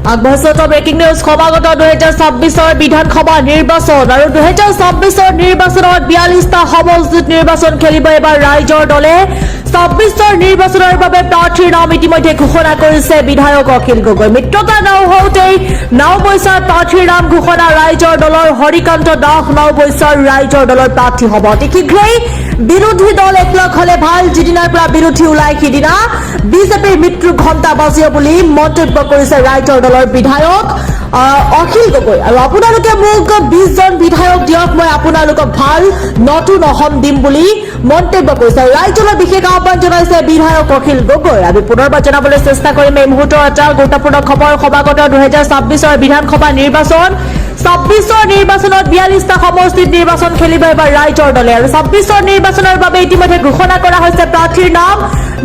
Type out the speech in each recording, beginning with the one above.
আগবঢ়াইছে breaking news. সমাগত 2026 বিধানসভা নিৰ্বাচন আৰু 2026 নিৰ্বাচনত 42টা সমষ্টিত নিৰ্বাচন খেলিব এবাৰ ৰাইজৰ দলে। 26 নিৰ্বাচনৰ বাবে প্ৰাৰ্থীৰ নাম ইতিমধ্যে ঘোষণা কৰিছে বিধায়ক অখিল গগৈ। মিত্ৰতা নহওঁতেই নাওবৈচাৰ প্ৰাৰ্থীৰ নাম ঘোষণা ৰাইজৰ দলৰ। হৰিকান্ত দাস নাওবৈচাৰ ৰাইজৰ দলৰ প্ৰাৰ্থী হ'ব। অতি শীঘ্ৰেই বিৰোধী দল একলগ হলে ভাল। যিদিনাৰ পৰা বিৰোধী ওলাই সিদিনা বিজেপিৰ মৃত্যুৰ ঘণ্টা বাজিব বুলি মন্তব্য কৰিছে ৰাইজৰ দলৰ বিধায়ক অখিল গগৈ। আৰু আপোনালোকে মোক 20 জন বিধায়ক দিয়ক, মই আপোনালোকক ভাল নতুন অসম দিম বুলি মন্তব্য কৰিছে। ৰাইজলৈ বিশেষ আহ্বান জনাইছে বিধায়ক অখিল গগৈ। আমি পুনৰবাৰ জনাবলৈ চেষ্টা কৰিম এই মুহূৰ্তৰ এটা গুৰুত্বপূৰ্ণ খবৰ। সমাগত 2026 বিধানসভা নিৰ্বাচন। 26 নিৰ্বাচনত 42টা সমষ্টিত নিৰ্বাচন খেলিব এবাৰ ৰাইজৰ দলে। আৰু 26 নিৰ্বাচনৰ বাবে ইতিমধ্যে ঘোষণা কৰা হৈছে প্ৰাৰ্থীৰ নাম।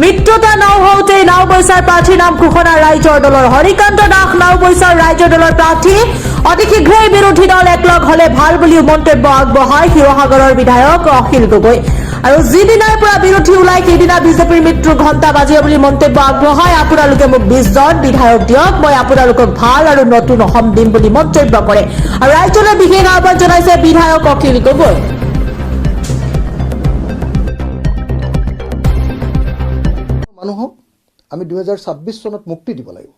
মিত্ৰতা নহওঁতেই নাওবৈচাৰ প্ৰাৰ্থীৰ নাম ঘোষণা ৰাইজৰ দলৰ। হৰিকান্ত দাস নাওবৈচাৰ ৰাইজৰ দলৰ প্ৰাৰ্থী। অতি শীঘ্ৰেই বিৰোধী দল একলগ হলে ভাল বুলিও মন্তব্য আগবঢ়ায় শিৱসাগৰৰ বিধায়ক অখিল গগৈ। আৰু যিদিনাৰ পৰা বিৰোধী ওলাই সেইদিনা বিজেপিৰ মৃত্যুৰ ঘণ্টা বাজিব বুলি মন্তব্য আগবঢ়ায়। আপোনালোকে মোক 20 জন বিধায়ক দিয়ক, মই আপোনালোকক ভাল আৰু নতুন অসম দিম বুলি মন্তব্য কৰে। আৰু ৰাইজলৈ বিশেষ আহ্বান জনাইছে বিধায়ক অখিল গগৈ। মানুহক আমি 2026 চনত মুক্তি দিব লাগিব।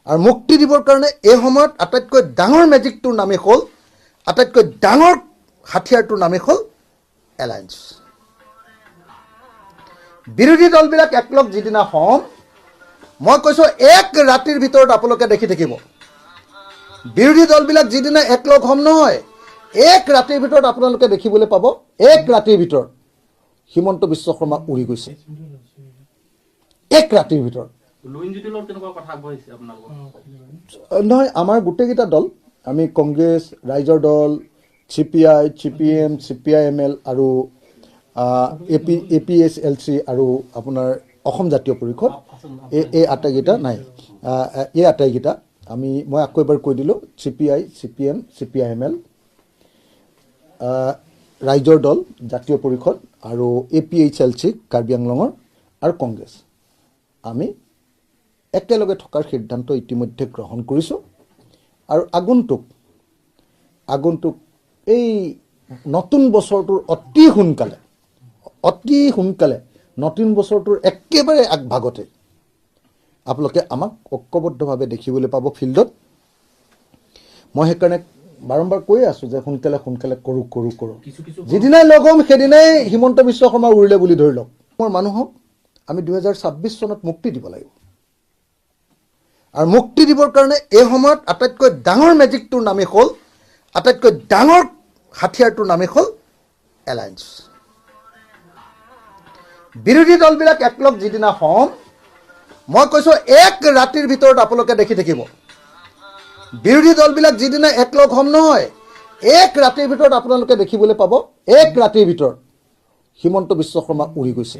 আৰু মুক্তি দিবৰ কাৰণে এই সময়ত আটাইতকৈ ডাঙৰ মেজিকটোৰ নামেই হ'ল, আটাইতকৈ ডাঙৰ হাথিয়াৰটোৰ নামেই হ'ল এলায়েন্স। বিৰোধী দলবিলাক একলগ যিদিনা হ'ম, মই কৈছোঁ এক ৰাতিৰ ভিতৰত আপোনালোকে দেখি থাকিব। বিৰোধী দলবিলাক যিদিনা একলগ হ'ম নহয়, এক ৰাতিৰ ভিতৰত আপোনালোকে দেখিবলৈ পাব। এক ৰাতিৰ ভিতৰত হিমন্ত বিশ্ব শৰ্মা উৰি গৈছে। এক ৰাতিৰ ভিতৰত নহয়, আমাৰ গোটেইকেইটা দল, আমি কংগ্ৰেছ, ৰাইজৰ দল, CPI, CPM, CPIML আৰু APSLC আৰু আপোনাৰ অসম জাতীয় পৰিষদ, এই আটাইকেইটা নাই, এই আটাইকেইটা মই আকৌ এবাৰ কৈ দিলোঁ, CPI, CPM, CPIML, ৰাইজৰ দল, জাতীয় পৰিষদ আৰু APHLC কাৰ্বি আংলঙৰ আৰু কংগ্ৰেছ, আমি একেলগে থকাৰ সিদ্ধান্ত ইতিমধ্যে গ্ৰহণ কৰিছোঁ। আৰু আগন্তুক এই নতুন বছৰটোৰ অতি সোনকালে নতুন বছৰটোৰ একেবাৰে আগভাগতে আপোনালোকে আমাক ঐক্যবদ্ধভাৱে দেখিবলৈ পাব ফিল্ডত। মই সেইকাৰণে বাৰম্বাৰ কৈয়ে আছোঁ যে সোনকালে কৰোঁ। যিদিনাই লগ হ'ম সেইদিনাই হিমন্ত বিশ্ব শৰ্মা উৰিলে বুলি ধৰি লওক। মোৰ মানুহক আমি 2026 চনত মুক্তি দিব লাগিব। আৰু মুক্তি দিবৰ কাৰণে এই সময়ত আটাইতকৈ ডাঙৰ মেজিকটোৰ নামেই হ'ল, আটাইতকৈ ডাঙৰ হাথিয়াৰটোৰ নামেই হ'ল এলায়েন্স। বিৰোধী দলবিলাক একলগ যিদিনা হ'ম, মই কৈছোঁ এক ৰাতিৰ ভিতৰত আপোনালোকে দেখি থাকিব। বিৰোধী দলবিলাক যিদিনা একলগ হ'ম নহয়, এক ৰাতিৰ ভিতৰত আপোনালোকে দেখিবলৈ পাব। এক ৰাতিৰ ভিতৰত হিমন্ত বিশ্ব শৰ্মা উৰি গৈছে।